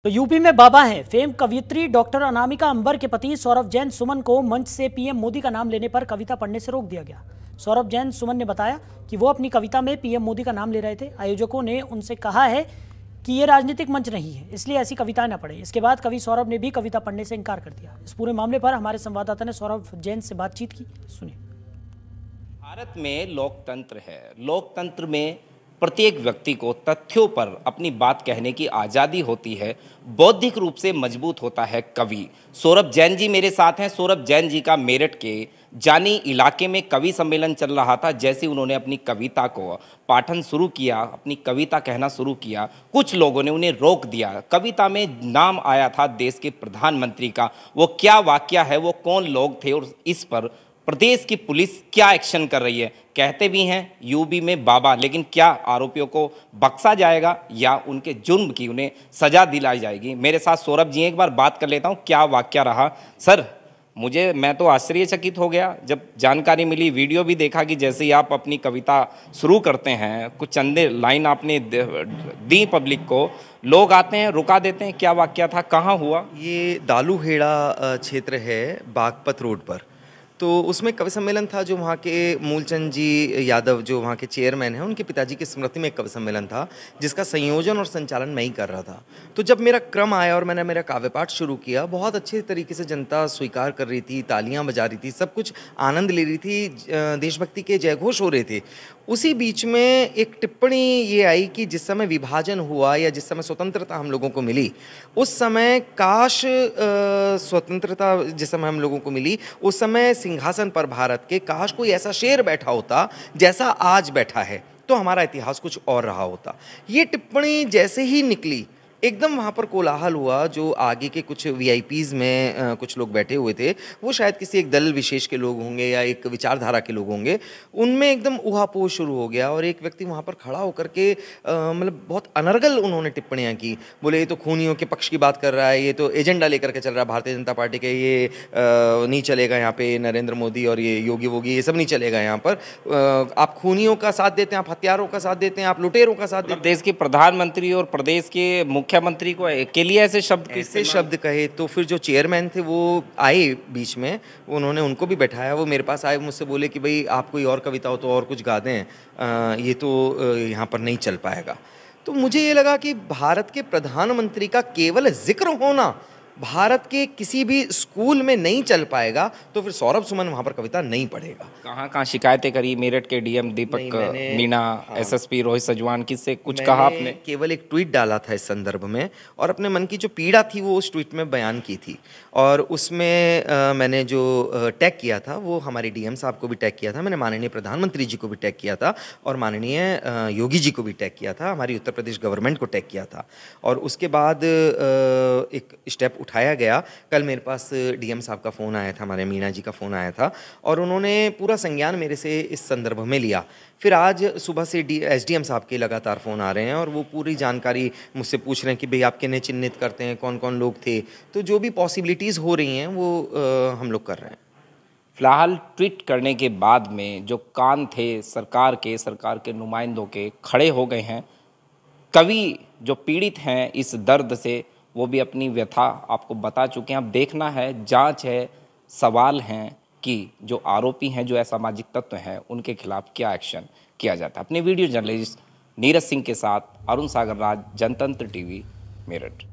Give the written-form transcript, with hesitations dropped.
तो यूपी में बाबा हैं। फेम कवयित्री डॉक्टर अनामिका अंबर के पति सौरभ जैन सुमन को मंच से पीएम मोदी का नाम लेने पर कविता पढ़ने से रोक दिया गया। सौरभ जैन सुमन ने बताया कि वो अपनी कविता में पीएम मोदी का नाम ले रहे थे। आयोजकों ने उनसे कहा है कि ये राजनीतिक मंच नहीं है, इसलिए ऐसी कविताएं न पढ़े। इसके बाद कवि सौरभ ने भी कविता पढ़ने से इनकार कर दिया। इस पूरे मामले पर हमारे संवाददाता ने सौरभ जैन से बातचीत की, सुनिए। भारत में लोकतंत्र है। लोकतंत्र में प्रत्येक व्यक्ति को तथ्यों पर अपनी बात कहने की आज़ादी होती है। बौद्धिक रूप से मजबूत होता है कवि। सौरभ जैन जी मेरे साथ हैं। सौरभ जैन जी का मेरठ के जानी इलाके में कवि सम्मेलन चल रहा था। जैसे उन्होंने अपनी कविता को पाठन शुरू किया, अपनी कविता कहना शुरू किया, कुछ लोगों ने उन्हें रोक दिया। कविता में नाम आया था देश के प्रधानमंत्री का। वो क्या वाकया है, वो कौन लोग थे और इस पर प्रदेश की पुलिस क्या एक्शन कर रही है। कहते भी हैं यूपी में बाबा, लेकिन क्या आरोपियों को बख्शा जाएगा या उनके जुर्म की उन्हें सजा दिलाई जाएगी। मेरे साथ सौरभ जी, एक बार बात कर लेता हूं, क्या वाकया रहा। सर, मैं तो आश्चर्यचकित हो गया जब जानकारी मिली, वीडियो भी देखा कि जैसे ही आप अपनी कविता शुरू करते हैं, कुछ चंदे लाइन आपने दी पब्लिक को, लोग आते हैं रुका देते हैं। क्या वाकया था, कहाँ हुआ? ये दालूहेड़ा क्षेत्र है बागपत रोड पर। तो उसमें कवि सम्मेलन था जो वहाँ के मूलचंद जी यादव जो वहाँ के चेयरमैन हैं, उनके पिताजी की स्मृति में एक कवि सम्मेलन था जिसका संयोजन और संचालन मैं ही कर रहा था। तो जब मेरा क्रम आया और मैंने मेरा काव्य पाठ शुरू किया, बहुत अच्छे तरीके से जनता स्वीकार कर रही थी, तालियां बजा रही थी, सब कुछ आनंद ले रही थी, देशभक्ति के जयघोष हो रहे थे। उसी बीच में एक टिप्पणी ये आई कि जिस समय विभाजन हुआ या जिस समय स्वतंत्रता हम लोगों को मिली, उस समय काश स्वतंत्रता जिस समय हम लोगों को मिली, उस समय सिंहासन पर भारत के काश कोई ऐसा शेर बैठा होता जैसा आज बैठा है, तो हमारा इतिहास कुछ और रहा होता। ये टिप्पणी जैसे ही निकली, एकदम वहाँ पर कोलाहल हुआ। जो आगे के कुछ वीआईपीज़ में कुछ लोग बैठे हुए थे, वो शायद किसी एक दल विशेष के लोग होंगे या एक विचारधारा के लोग होंगे, उनमें एकदम उहापोह शुरू हो गया। और एक व्यक्ति वहाँ पर खड़ा होकर के मतलब बहुत अनर्गल उन्होंने टिप्पणियाँ की। बोले ये तो खूनियों के पक्ष की बात कर रहा है, ये तो एजेंडा लेकर के चल रहा है भारतीय जनता पार्टी के, ये नहीं चलेगा यहाँ पे नरेंद्र मोदी और ये योगी वोगी, ये सब नहीं चलेगा यहाँ पर। आप खूनियों का साथ देते हैं, आप हत्यारों का साथ देते हैं, आप लुटेरों का साथ देते हैं। देश के प्रधानमंत्री और प्रदेश के मुख्यमंत्री को के लिए ऐसे शब्द कहे तो फिर जो चेयरमैन थे वो आए बीच में, उन्होंने उनको भी बैठाया। वो मेरे पास आए, मुझसे बोले कि भाई आप कोई और कविता हो तो और कुछ गा दें, ये तो यहाँ पर नहीं चल पाएगा। तो मुझे ये लगा कि भारत के प्रधानमंत्री का केवल जिक्र होना भारत के किसी भी स्कूल में नहीं चल पाएगा, तो फिर सौरभ सुमन वहाँ पर कविता नहीं पढ़ेगा। कहाँ शिकायतें करी? मेरठ के डीएम दीपक मीणा, एसएसपी रोहित सजवान, किससे कुछ कहा आपने? केवल एक ट्वीट डाला था इस संदर्भ में, और अपने मन की जो पीड़ा थी वो उस ट्वीट में बयान की थी। और उसमें मैंने जो टैग किया था वो हमारे डीएम साहब को भी टैग किया था, मैंने माननीय प्रधानमंत्री जी को भी टैग किया था, और माननीय योगी जी को भी टैग किया था, हमारी उत्तर प्रदेश गवर्नमेंट को टैग किया था। और उसके बाद एक स्टेप उठाया गया। कल मेरे पास डीएम साहब का फ़ोन आया था, हमारे मीणा जी का फ़ोन आया था, और उन्होंने पूरा संज्ञान मेरे से इस संदर्भ में लिया। फिर आज सुबह से एसडीएम साहब के लगातार फ़ोन आ रहे हैं और वो पूरी जानकारी मुझसे पूछ रहे हैं कि भाई आप किन्हें चिन्हित करते हैं, कौन कौन लोग थे। तो जो भी पॉसिबिलिटीज़ हो रही हैं वो हम लोग कर रहे हैं। फिलहाल ट्वीट करने के बाद में जो कान थे सरकार के नुमाइंदों के खड़े हो गए हैं। कवि जो पीड़ित हैं इस दर्द से, वो भी अपनी व्यथा आपको बता चुके हैं। अब देखना है, जांच है, सवाल हैं कि जो आरोपी हैं, जो असामाजिक तत्व हैं, उनके खिलाफ क्या एक्शन किया जाता है। अपने वीडियो जर्नलिस्ट नीरज सिंह के साथ अरुण सागर राज, जनतंत्र टीवी, मेरठ।